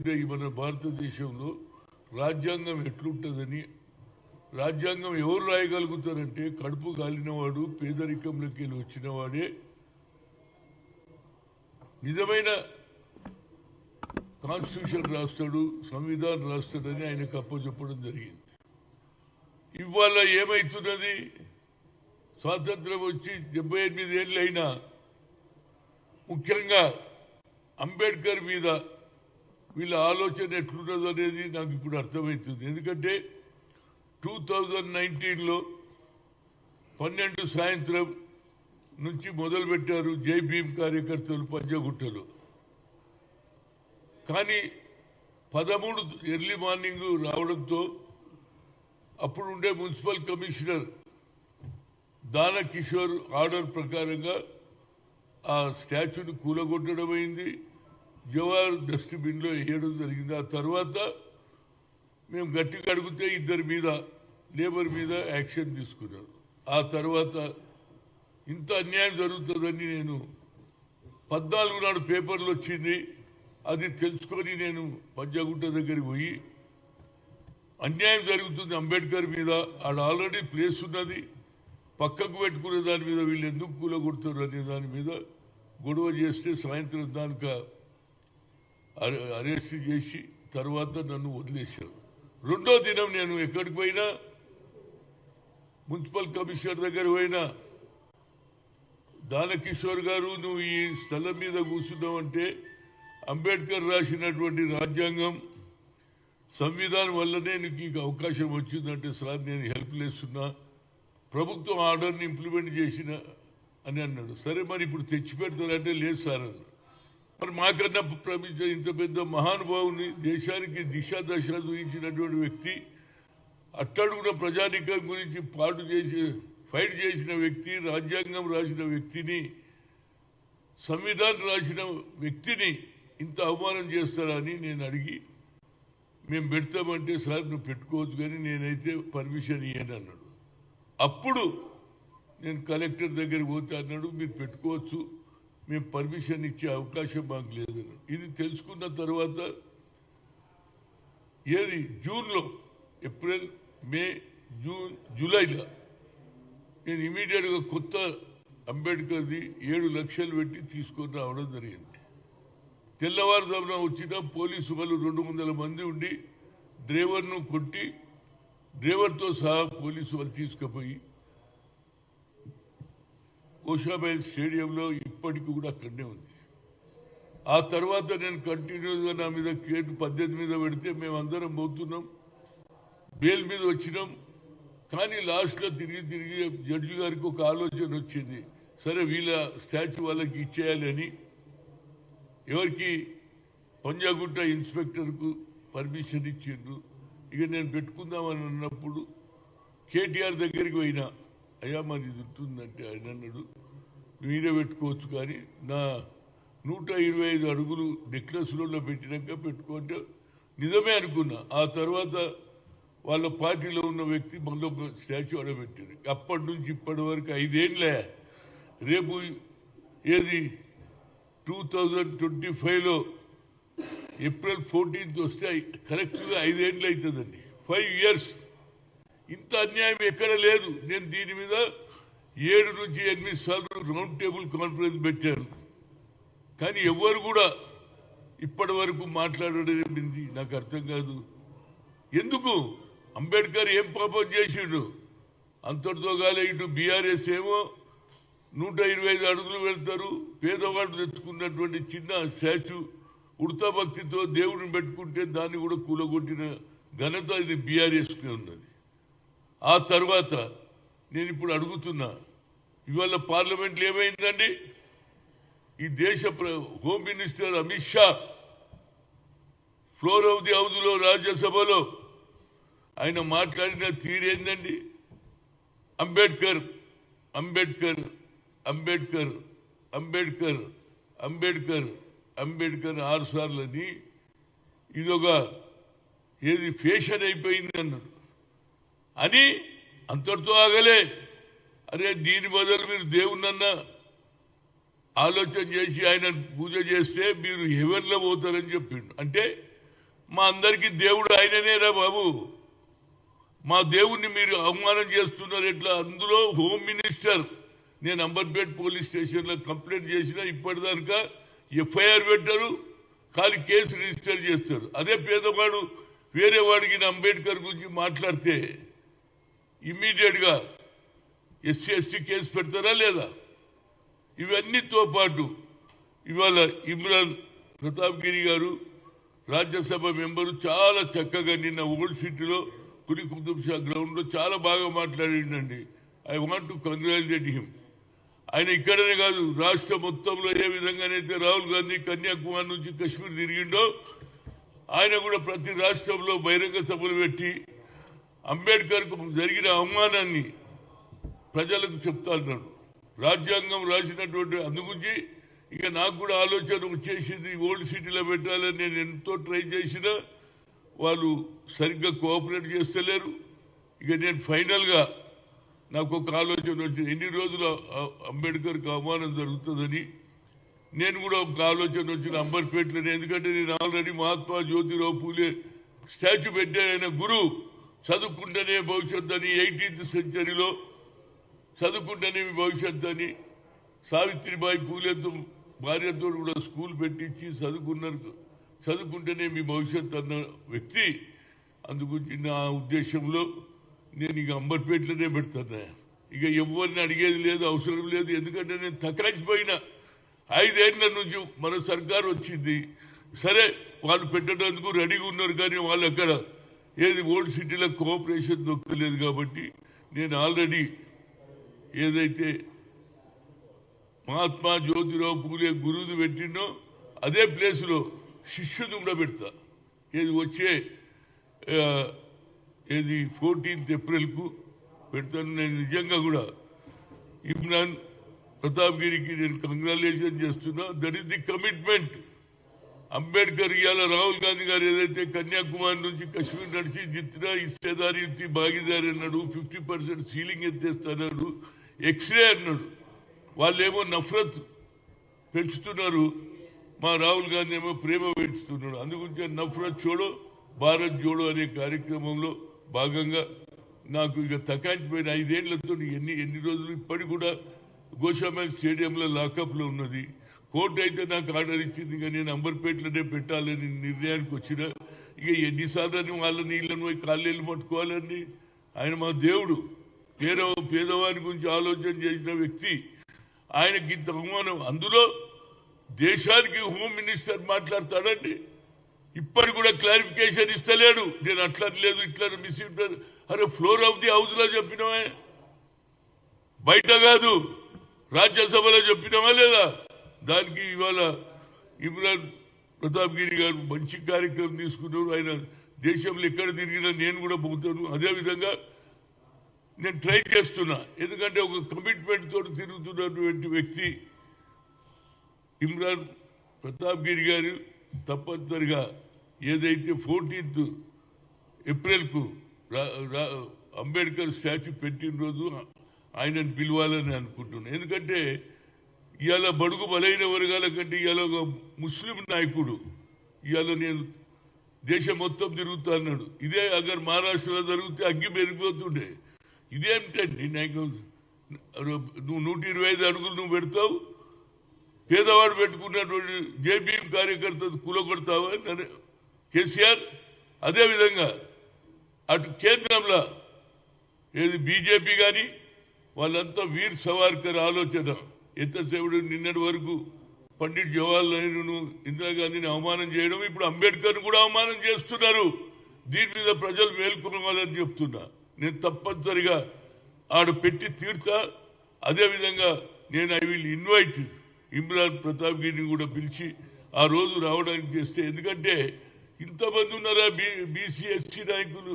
మన భారతదేశంలో రాజ్యాంగం ఎట్లుంటుందని, రాజ్యాంగం ఎవరు రాయగలుగుతారంటే కడుపు కాలినవాడు, పేదరికంలోకి వెళ్ళి వచ్చిన వాడే నిజమైన కాన్స్టిట్యూషన్ రాస్తాడు, సంవిధానం రాస్తాడని ఆయనకు అప్పచెప్పడం జరిగింది. ఇవాళ ఏమైతున్నది? స్వాతంత్రం వచ్చి 78 ఏళ్ళైనా ముఖ్యంగా అంబేద్కర్ మీద వీళ్ళ ఆలోచన ఎట్లున్నది అనేది నాకు ఇప్పుడు అర్థమవుతుంది. ఎందుకంటే 2019లో 12 సాయంత్రం నుంచి మొదలుపెట్టారు జై భీమ్ కార్యకర్తలు పంజగుట్టలో. కానీ 13 ఎర్లీ మార్నింగ్ రావడంతో అప్పుడుండే మున్సిపల్ కమిషనర్ దాన కిషోర్ ఆర్డర్ ప్రకారంగా ఆ స్టాచ్యూని కూలగొట్టడం అయింది, జవాహర్ డస్ట్బిన్లో వేయడం జరిగింది. ఆ తర్వాత మేము గట్టిగా అడిగితే ఇద్దరి మీద లేబర్ మీద యాక్షన్ తీసుకున్నారు. ఆ తర్వాత ఇంత అన్యాయం జరుగుతుందని నేను 14 నాడు పేపర్లు వచ్చింది. అది తెలుసుకొని నేను పంజాగుట్ట దగ్గరికి పోయి అన్యాయం జరుగుతుంది అంబేద్కర్ మీద, ఆడ ఆల్రెడీ ప్లేస్ ఉన్నది, పక్కకు పెట్టుకునే దాని మీద వీళ్ళు ఎందుకు కూలగొడతారు అనే దాని మీద గొడవ చేస్తే సాయంత్రం దానిక అరెస్ట్ చేసి తర్వాత నన్ను వదిలేశారు. రెండో దినం నేను ఎక్కడికి పోయినా, మున్సిపల్ కమిషనర్ దగ్గర పోయినా, దానకిషోర్ గారు నువ్వు ఈ స్థలం మీద కూర్చున్నావంటే అంబేద్కర్ రాసినటువంటి రాజ్యాంగం సంవిధానం వల్లనే నీకు అవకాశం వచ్చిందంటే సార్ నేను హెల్ప్లెస్ ఉన్నా, ప్రభుత్వం ఆర్డర్ని ఇంప్లిమెంట్ చేసిన అని అన్నాడు. సరే మరి ఇప్పుడు తెచ్చి పెడతారంటే లేదు సార్ అన్నాడు. మరి మాకన్నా ఇంత పెద్ద మహానుభావుని, దేశానికి దిశ దశ చూపించినటువంటి వ్యక్తి, అట్టడుగున ప్రజానికం గురించి ఫైట్ చేసిన వ్యక్తి, రాజ్యాంగం రాసిన వ్యక్తిని, సంవిధానం రాసిన వ్యక్తిని ఇంత అవమానం చేస్తారని నేను అడిగి మేము పెడతామంటే సార్ నువ్వు పెట్టుకోవచ్చు కానీ నేనైతే పర్మిషన్ ఇయ్యను అన్నాడు. అప్పుడు నేను కలెక్టర్ దగ్గరికి పోతే అన్నాడు మీరు పెట్టుకోవచ్చు, మేము పర్మిషన్ ఇచ్చే అవకాశం మాకు లేదన్నాడు. ఇది తెలుసుకున్న తర్వాత ఏది జూన్లో, ఏప్రిల్, మే, జూన్, జూలైలో నేను ఇమీడియట్గా కొత్త అంబేద్కర్ది 7 లక్షలు పెట్టి తీసుకొని రావడం జరిగింది. తెల్లవారుజామున వచ్చిన పోలీసు వాళ్ళు 200 మంది ఉండి డ్రైవర్ను కొట్టి, డ్రైవర్తో సహా పోలీసు వాళ్ళు తీసుకుపోయి కోషాబాయ్ స్టేడియంలో ఇప్పటికీ కూడా అక్కడనే ఉంది. ఆ తర్వాత నేను కంటిన్యూగా నా మీద కేసు 18 మీద పెడితే మేమందరం పోతున్నాం, బెయిల్ మీద వచ్చినాం. కానీ లాస్ట్లో తిరిగి జడ్జి గారికి ఒక ఆలోచన వచ్చింది, సరే వీళ్ళ స్టాచ్యూ వాళ్ళకి ఇచ్చేయాలని. ఎవరికి? పంజాగుట్ట ఇన్స్పెక్టర్కు పర్మిషన్ ఇచ్చిండ్రు. ఇక నేను పెట్టుకుందామని అన్నప్పుడు కేటీఆర్ దగ్గరికి పోయినా, అయ్యా మరి ఇది ఉంటుందంటే ఆయన అన్నాడు మీరే పెట్టుకోవచ్చు కానీ నా 125 అడుగులు నెక్లెస్ రోడ్లో పెట్టినాక పెట్టుకుంటే నిజమే అనుకున్నా. ఆ తర్వాత వాళ్ళ పార్టీలో ఉన్న వ్యక్తి మళ్ళీ ఒక స్టాచ్యూ అడబెట్టారు. అప్పటి నుంచి ఇప్పటి వరకు 5 ఏళ్ళే. రేపు ఏది 2025లో ఏప్రిల్ 14th వస్తే కరెక్ట్గా 5 ఏళ్ళు అవుతుందండి. 5 years. ఇంత అన్యాయం ఎక్కడ లేదు. నేను దీని మీద 7 నుంచి 8 సార్లు రౌండ్ టేబుల్ కాన్ఫరెన్స్ పెట్టాను, కానీ ఎవరు కూడా ఇప్పటి వరకు మాట్లాడేది నాకు అర్థం కాదు. ఎందుకు? అంబేద్కర్ ఏం పాపం చేసిండు? అంతటితో కాలే ఇటు బీఆర్ఎస్ ఏమో 125 అడుగులు వెళ్తారు, పేదవాళ్ళు తెచ్చుకున్నటువంటి చిన్న స్టాచ్యూ ఉడతా భక్తితో దేవుడిని పెట్టుకుంటే దాన్ని కూడా కూలగొట్టిన ఘనత ఇది బీఆర్ఎస్కే ఉన్నది. ఆ తర్వాత నేను ఇప్పుడు అడుగుతున్నా, ఇవాళ పార్లమెంట్లో ఏమైందండి? ఈ దేశ home minister Amit Shah floor of the హౌస్లో రాజ్యసభలో ఆయన మాట్లాడిన తీరేందండి? అంబేద్కర్ అంబేద్కర్ అంబేద్కర్ అంబేద్కర్ అంబేద్కర్ అంబేద్కర్ 6 సార్లని ఇదొక ఏది ఫ్యాషన్ అయిపోయింది అన్నాడు. అని అంతటితో ఆగలే. అరే దీని బదులు మీరు దేవుణ్ణన్నా ఆలోచన చేసి ఆయన పూజ చేస్తే మీరు హెవెన్లో పోతారని చెప్పిండు. అంటే మా అందరికీ దేవుడు ఆయననేరా బాబు. మా దేవుణ్ణి మీరు అవమానం చేస్తున్నారు ఎట్లా? అందులో హోమ్ మినిస్టర్ నేను అంబర్పేట్ పోలీస్ స్టేషన్లో కంప్లైంట్ చేసినా ఇప్పటిదాకా ఎఫ్ఐఆర్ పెట్టారు, ఖాళీ కేసు రిజిస్టర్ చేస్తారు. అదే పేదవాడు వేరే వాడికి అంబేద్కర్ గురించి మాట్లాడితే ఇమ్మీడియట్గా ఎస్సీ ఎస్టీ కేసు పెడతారా లేదా? ఇవన్నీతో పాటు ఇవాళ ఇమ్రాన్ ప్రతాప్ గిరి గారు రాజ్యసభ మెంబరు చాలా చక్కగా నిన్న ఓల్డ్ సిటీలో కులి కుతుబ్ షా గ్రౌండ్లో చాలా బాగా మాట్లాడిండండి. I want to congratulate him. ఆయన ఇక్కడనే కాదు రాష్ట్ర మొత్తంలో ఏ విధంగానైతే రాహుల్ గాంధీ కన్యాకుమారి నుంచి కశ్మీర్ తిరిగిండో ఆయన కూడా ప్రతి రాష్ట్రంలో బహిరంగ సభలు పెట్టి అంబేద్కర్కు జరిగిన అవమానాన్ని ప్రజలకు చెప్తాన్నాడు. రాజ్యాంగం రాసినటువంటి అందుగురించి ఇక నాకు కూడా ఆలోచన వచ్చేసింది ఓల్డ్ సిటీలో పెట్టాలని. నేను ఎంతో ట్రై చేసినా వాళ్ళు సరిగ్గా కోఆపరేట్ చేస్తలేరు. ఇక నేను ఫైనల్గా నాకు ఒక ఆలోచన వచ్చింది, ఎన్ని రోజులు అంబేద్కర్కి అవమానం జరుగుతుందని. నేను కూడా ఒక ఆలోచన వచ్చిన అంబర్పేటలోనే, ఎందుకంటే నేను ఆల్రెడీ మహాత్మా జ్యోతిరావు పూలే స్టాచ్యూ పెట్టే ఆయన గురువు, చదువుకుంటేనే భవిష్యత్తు అని 18th సెంచరీలో చదువుకుంటేనే మీ భవిష్యత్తు అని సావిత్రిబాయి పూలేతో భార్యతో కూడా స్కూల్ పెట్టించి చదువుకుంటేనే మీ భవిష్యత్తు అన్న వ్యక్తి. అందుగురించి నా ఉద్దేశంలో నేను ఇక అంబర్పేటలోనే పెడతాను. ఇక ఎవరిని అడిగేది లేదు, అవసరం లేదు. ఎందుకంటే నేను తకాచిపోయినా 5 ఏళ్ల నుంచి మన సర్కారు వచ్చింది. సరే వాళ్ళు పెట్టడానికి రెడీగా ఉన్నారు, కానీ వాళ్ళు అక్కడ ఏది ఓల్డ్ సిటీలో కోఆపరేషన్ దొరకలేదు. కాబట్టి నేను ఆల్రెడీ ఏదైతే మహాత్మా జ్యోతిరావు పూలే గురువుది పెట్టిండో అదే ప్లేస్లో శిష్యుని కూడా పెడతా. ఏది వచ్చే 14th ఏప్రిల్కు పెడతాను. నేను నిజంగా కూడా ఇమ్రాన్ ప్రతాప్ గిరికి నేను కంగ్రాచులేషన్ చేస్తున్నా. That is the commitment. Ambedkar ఇవాళ రాహుల్ గాంధీ గారు ఏదైతే కన్యాకుమారి నుంచి కశ్మీర్ నడిచి జిత్నా హిస్సేదారి భాగీదారి అన్నాడు, 50% సీలింగ్ ఎత్తేస్తాడు, ఎక్స్రే అన్నాడు. వాళ్ళేమో నఫరత్ పెంచుతున్నారు, మా రాహుల్ గాంధీ ఏమో ప్రేమ పెంచుతున్నాడు. అందుగురించి నఫరత్ జోడో భారత్ జోడో అనే కార్యక్రమంలో భాగంగా నాకు ఇక తకాంచిపోయిన 5 ఏళ్లతో ఎన్ని రోజులు ఇప్పటికి కూడా గోషామైల్ స్టేడియంలో లాకప్లో ఉన్నది. కోర్టు అయితే నాకు ఆర్డర్ ఇచ్చింది, ఇక నేను అంబర్పేటలోనే పెట్టాలని నిర్ణయానికి వచ్చిన. ఇక ఎన్నిసార్లు వాళ్ళ నీళ్ళను కాళ్ళేళ్ళు పట్టుకోవాలని. ఆయన మా దేవుడు, పేదవాని గురించి ఆలోచన చేసిన వ్యక్తి. ఆయనకి ఇంత అవమానం, అందులో దేశానికి హోమ్ మినిస్టర్ మాట్లాడతాడండి. ఇప్పటికి కూడా క్లారిఫికేషన్ ఇస్తలేడు. నేను అట్లా లేదు ఇట్లా మిస్. అరే ఫ్లోర్ ఆఫ్ ది హౌస్ లో చెప్పినావే, బయట కాదు రాజ్యసభలో చెప్పినావా లేదా? దానికి ఇవాళ ఇమ్రాన్ ప్రతాప్ గిరి గారు మంచి కార్యక్రమం తీసుకున్నారు. ఆయన దేశంలో ఎక్కడ తిరిగినా నేను కూడా పోతాను. అదేవిధంగా నేను ట్రై చేస్తున్నా, ఎందుకంటే ఒక కమిట్మెంట్ తోటి తిరుగుతున్నటువంటి వ్యక్తి ఇమ్రాన్ ప్రతాప్ గిరి గారు తప్పనిసరిగా ఏదైతే 14th ఏప్రిల్కు అంబేద్కర్ స్టాచ్యూ పెట్టిన రోజు ఆయనను పిలవాలని అనుకుంటున్నాను. ఎందుకంటే ఇవాళ బడుగు బలైన వర్గాల కంటే ఇవాళ ఒక ముస్లిం నాయకుడు ఇవాళ నేను దేశం మొత్తం తిరుగుతా అన్నాడు. ఇదే అగర్ మహారాష్ట్రలో జరిగితే అగ్గి పెరిగిపోతుండే. ఇదేమిటండి నాకు నువ్వు 125 అడుగులు నువ్వు పెడతావు, పేదవాడు పెట్టుకున్నటువంటి జేబీఎం కార్యకర్త కూలగొడతావా కేసీఆర్? అదేవిధంగా అటు కేంద్రంలో ఏది బీజేపీ కానీ వాళ్ళంతా వీర్ సవార్కర్ ఆలోచన. ఎంతసేపుడు నిన్నటి వరకు పండిట్ జవహర్లాల్ నెహ్రూను ఇందిరాగాంధీని అవమానం చేయడం, ఇప్పుడు అంబేద్కర్ను కూడా అవమానం చేస్తున్నారు. దీని మీద ప్రజలు మేల్కొనవాలని చెప్తున్నా. నేను తప్పనిసరిగా ఆడ పెట్టి తీర్తా. అదేవిధంగా నేను I will invite Imran Pratap గిరిని కూడా పిలిచి ఆ రోజు రావడానికి చేస్తే, ఎందుకంటే ఇంతమంది ఉన్నారా బీసీ ఎస్సీ నాయకులు.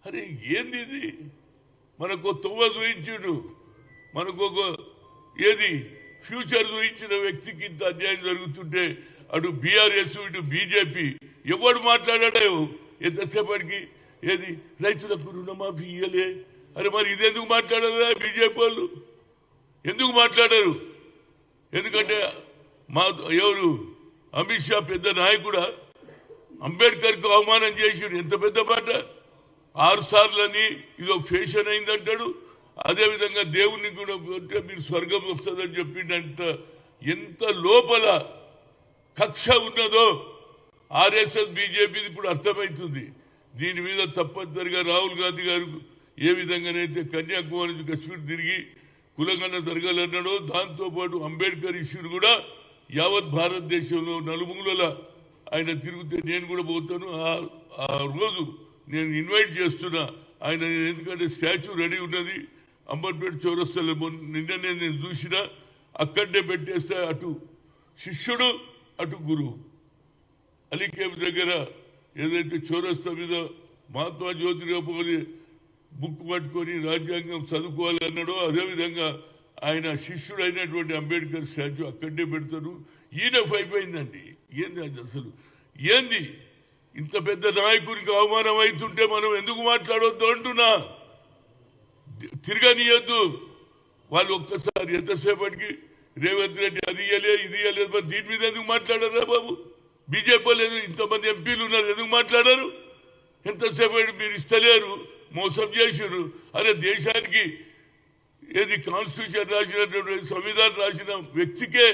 అరే ఏంది ఇది? మనకు తొవ్వ చూయించాడు, మనకు ఒక ఏది ఫ్యూచర్ చూయించిన వ్యక్తికి ఇంత అన్యాయం జరుగుతుంటే అటు బీఆర్ఎస్ ఇటు బీజేపీ ఎవడు మాట్లాడాడో ఎంతసేపటికి ఏది రైతులకు రుణమాఫీ ఇయ్యలే. అరే మరి ఇదెందుకు మాట్లాడారా బీజేపీ వాళ్ళు? ఎందుకు మాట్లాడారు? ఎందుకంటే మా ఎవరు అమిత్ షా పెద్ద నాయకుడా? అంబేద్కర్కు అవమానం చేసాడు. ఎంత పెద్ద మాట, 6 సార్లని ఇదో ఫ్యాషన్ అయిందంటాడు. అదేవిధంగా దేవుణ్ణి కూడా మీరు స్వర్గం వస్తుందని చెప్పిండంట. ఎంత లోపల కక్ష ఉన్నదో ఆర్ఎస్ఎస్ బీజేపీది ఇప్పుడు అర్థమవుతుంది. దీని మీద తప్పనిసరిగా రాహుల్ గాంధీ గారు ఏ విధంగానైతే కన్యాకుమారి నుంచి కశ్మీర్ తిరిగి కులగన్న జరగాలన్నాడో దాంతోపాటు అంబేద్కర్ ఇష్యూని కూడా యావత్ భారతదేశంలో నలుమూలల ఆయన తిరిగితే నేను కూడా పోతాను. ఆ రోజు నేను ఇన్వైట్ చేస్తున్నా ఆయన. ఎందుకంటే స్టాచ్యూ రెడీ ఉన్నది అంబర్పేట చౌరస్తాలో. నిన్ననే నేను చూసినా అక్కడే పెట్టేస్తే అటు శిష్యుడు అటు గురువు. అలీకేఫ్ దగ్గర ఏదైతే చౌరస్తా మీద మహాత్మా జ్యోతిరావు బుక్ పట్టుకొని రాజ్యాంగం చదువుకోవాలి అన్నాడో అదేవిధంగా ఆయన శిష్యుడు అయినటువంటి అంబేద్కర్ స్టాచ్యూ అక్కడే పెడతారు. ఈయనఫ్ అయిపోయిందండి. ఏంది అది అసలు? ఏంది ఇంత పెద్ద నాయకునికి అవమానం అవుతుంటే మనం ఎందుకు మాట్లాడొద్దు అంటున్నా. తిరగనియద్దు. వాళ్ళు ఒక్కసారి ఎంతసేపటికి రేవంత్ రెడ్డి అది ఇయ్యలే ఇది ఇయ్యలేదు, మరి దీని మీద ఎందుకు మాట్లాడారా బాబు? బీజేపీ లేదు, ఇంతమంది ఎంపీలు ఉన్నారు, ఎందుకు మాట్లాడారు? ఎంతసేపటి మీరు ఇస్తలేరు, మోసం చేశారు. అరే దేశానికి ఏది కాన్స్టిట్యూషన్ రాసినటువంటి సంవిధానం రాసిన వ్యక్తికే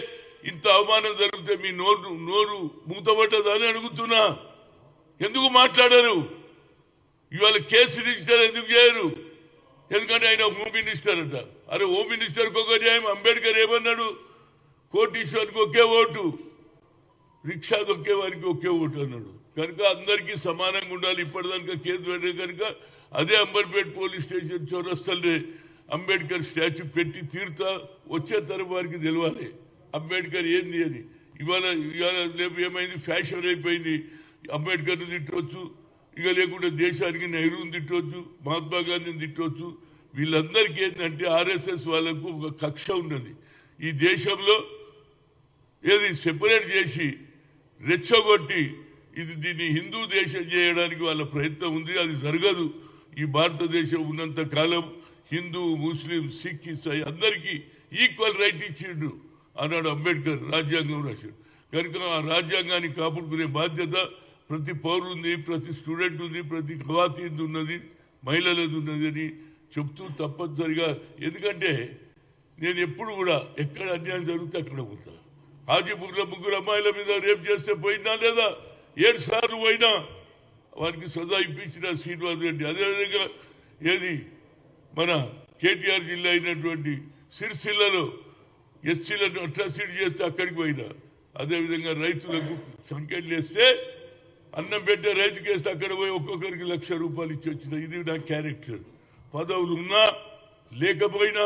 ఇంత అవమానం జరిగితే మీ నోరు మూతపడ్డదా అని అడుగుతున్నా. ఎందుకు మాట్లాడారు? ఇవాళ కేసు రిజిస్టర్ ఎందుకు చేయరు? ఎందుకంటే ఆయన హోమ్ మినిస్టర్ అట. అరే హోమ్ మినిస్టర్కి ఒక న్యాయం. అంబేద్కర్ ఏమన్నాడు? కోటీశ్వరికి ఒకే ఓటు, రిక్షా దొక్కే వారికి ఒకే ఓటు అన్నాడు. కనుక అందరికీ సమానంగా ఉండాలి. ఇప్పటిదాకా కేసు పెట్టే కనుక అదే అంబర్పేట పోలీస్ స్టేషన్ చౌరస్తల్ని అంబేద్కర్ స్టాచ్యూ పెట్టి తీరుతా వచ్చే తరం వారికి తెలియాలి అంబేద్కర్ ఏంది అని. ఇవాళ రేపు ఏమైంది? ఫ్యాషన్ అయిపోయింది. అంబేద్కర్ని తిట్టవచ్చు, ఇక లేకుంటే దేశానికి నెహ్రూని తిట్టవచ్చు, మహాత్మా గాంధీని తిట్టవచ్చు. వీళ్ళందరికీ ఏంటంటే ఆర్ఎస్ఎస్ వాళ్ళకు ఒక కక్ష ఉన్నది. ఈ దేశంలో ఏది సెపరేట్ చేసి రెచ్చగొట్టి దీన్ని హిందూ దేశం చేయడానికి వాళ్ళ ప్రయత్నం ఉంది. అది జరగదు. ఈ భారతదేశం ఉన్నంత కాలం హిందూ, ముస్లిం, సిక్, ఇసాయి అందరికీ ఈక్వల్ రైట్ ఇచ్చిండు అన్నాడు అంబేద్కర్. రాజ్యాంగం రాశాడు. కనుక ఆ రాజ్యాంగాన్ని కాపాడుకునే బాధ్యత ప్రతి పౌరుడు ఉంది, ప్రతి స్టూడెంట్ ఉంది, ప్రతి ఖవాతీన్ ఉన్నది, మహిళలది ఉన్నది అని చెప్తూ తప్పనిసరిగా. ఎందుకంటే నేను ఎప్పుడు కూడా ఎక్కడ అన్యాయం జరిగితే అక్కడ పోతా. హాజీపూర్లో 3 అమ్మాయిల మీద రేపు చేస్తే పోయినా లేదా? 7 సార్లు పోయినా వారికి సజా ఇప్పించిన శ్రీనివాస్ రెడ్డి. అదేవిధంగా ఏది మన కేటీఆర్ జిల్లా అయినటువంటి సిరిసిల్లలో ఎస్సీలను అట్రాసిటీ చేస్తే అక్కడికి పోయినా. అదేవిధంగా రైతులకు సంఖ్యలు వేస్తే అన్నం పెట్టే రైతుకి వేస్తే అక్కడ పోయి ఒక్కొక్కరికి ₹1,00,000 ఇచ్చి వచ్చిన. ఇది నా క్యారెక్టర్. పదవులు ఉన్నా లేకపోయినా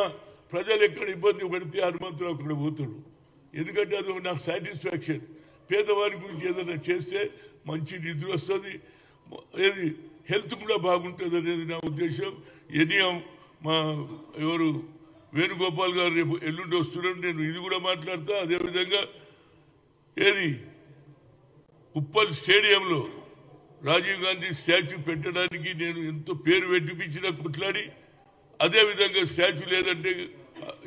ప్రజలు ఎక్కడ ఇబ్బంది పడితే హనుమంతరావు అక్కడ పోతాడు. ఎందుకంటే అది నాకు సాటిస్ఫాక్షన్. పేదవారి గురించి ఏదైనా చేస్తే మంచి నిధులు వస్తుంది, ఏది హెల్త్ కూడా బాగుంటుంది అనేది నా ఉద్దేశం. మా ఎవరు వేణుగోపాల్ గారు రేపు ఎల్లుండి వస్తున్నాడు. నేను ఇది కూడా మాట్లాడతా. అదేవిధంగా ఏది ఉప్పల్ స్టేడియంలో రాజీవ్ గాంధీ స్టాచ్యూ పెట్టడానికి నేను ఎంతో పేరు పెట్టిపించిన కొట్లాడి, అదేవిధంగా స్టాచ్యూ లేదంటే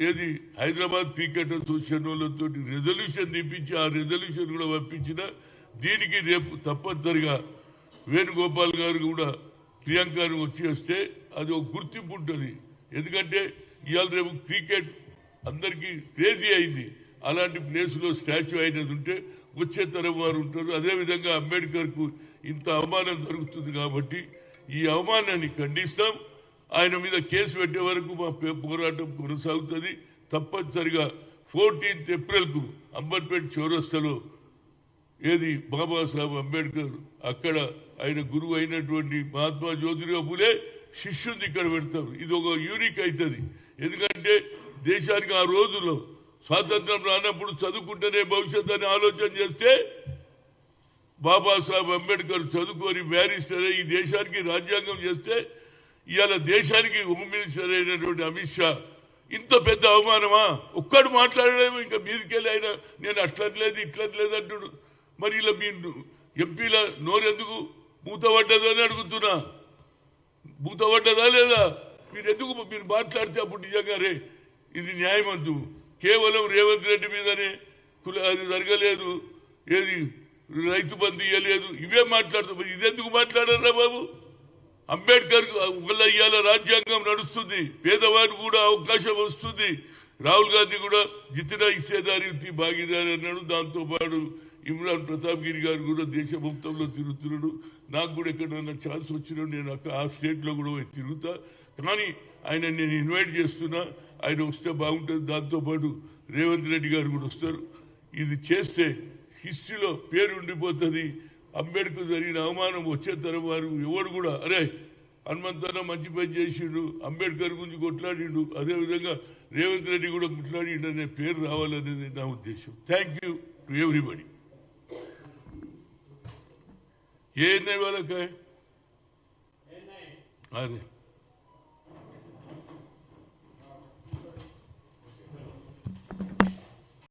ఏది హైదరాబాద్ క్రికెట్ అసోసియేషన్ వాళ్ళతో రెజల్యూషన్ తీపించి ఆ రెజల్యూషన్ కూడా పంపించిన. దీనికి రేపు తప్పనిసరిగా వేణుగోపాల్ గారు కూడా ప్రియాంకను వస్తే అది ఒక గుర్తింపు ఉంటుంది. ఎందుకంటే ఇవాళ రేపు క్రికెట్ అందరికీ క్రేజీ అయింది. అలాంటి ప్లేస్లో స్టాచ్యూ అయినది ఉంటే వచ్చే తరం వారు ఉంటారు. అదేవిధంగా అంబేద్కర్కు ఇంత అవమానం జరుగుతుంది కాబట్టి ఈ అవమానాన్ని ఖండిస్తాం. ఆయన మీద కేసు పెట్టే వరకు మా పోరాటం కొనసాగుతుంది. తప్పనిసరిగా 14th ఏప్రిల్కు అంబర్పేట చౌరస్తాలో ఏది బాబాసాహెబ్ అంబేద్కర్ అక్కడ ఆయన గురువు అయినటువంటి మహాత్మా జ్యోతిరావు ఫులే శిష్యుని ఇక్కడ పెడతారు. ఇది ఒక యూనిక్ అవుతుంది. ఎందుకంటే దేశానికి ఆ రోజుల్లో స్వాతంత్రం రానప్పుడు చదువుకుంటేనే భవిష్యత్ అని ఆలోచన చేస్తే బాబాసాహెబ్ అంబేద్కర్ చదువుకొని బ్యారిస్టర్ ఈ దేశానికి రాజ్యాంగం చేస్తే ఇవాళ దేశానికి హోమ్ మినిస్టర్ అయినటువంటి అమిత్ షా ఇంత పెద్ద అవమానమా? ఒక్కడు మాట్లాడలేము. ఇంకా మీదికెళ్ళి ఆయన నేను అట్లట్లేదు ఇట్లట్లేదు అంటుడు. మరి ఇలా మీ ఎంపీల నోరెందుకు మూతపడ్డదో అని అడుగుతున్నా. మూతపడ్డదా లేదా? మీరు ఎందుకు మీరు మాట్లాడితే అప్పుడు నిజంగా రే ఇది న్యాయమంతు కేవలం రేవంత్ రెడ్డి మీదనే అది జరగలేదు. ఏది రైతు బంధు ఇవ్వలేదు, ఇవే మాట్లాడుతాం. ఇదెందుకు మాట్లాడారా బాబు? అంబేద్కర్ వల్ల ఇవాళ రాజ్యాంగం నడుస్తుంది, పేదవాడు కూడా అవకాశం వస్తుంది. రాహుల్ గాంధీ కూడా జితనా హిస్సేదారి భాగీదారి అన్నాడు. దాంతోపాటు ఇమ్రాన్ ప్రతాప్ గిరి గారు కూడా దేశ మొత్తంలో తిరుగుతున్నాడు. నాకు కూడా ఎక్కడన్నా ఛాన్స్ వచ్చినా నేను ఆ స్టేట్లో కూడా తిరుగుతా. కానీ ఆయన నేను ఇన్వైట్ చేస్తున్నా, ఆయన వస్తే బాగుంటుంది. దాంతోపాటు రేవంత్ రెడ్డి గారు కూడా వస్తారు. ఇది చేస్తే హిస్టరీలో పేరు ఉండిపోతుంది. అంబేద్కర్ జరిగిన అవమానం వచ్చే తరం వారు ఎవరు కూడా అరే హనుమంతన్న మంచి పని చేసిండు, అంబేద్కర్ గురించి కొట్లాడిండు, అదేవిధంగా రేవంత్ రెడ్డి కూడా కొట్లాడిండు అనే పేరు రావాలనేది నా ఉద్దేశం. Thank you to everybody. ఏ వాళ్ళకాయ అరే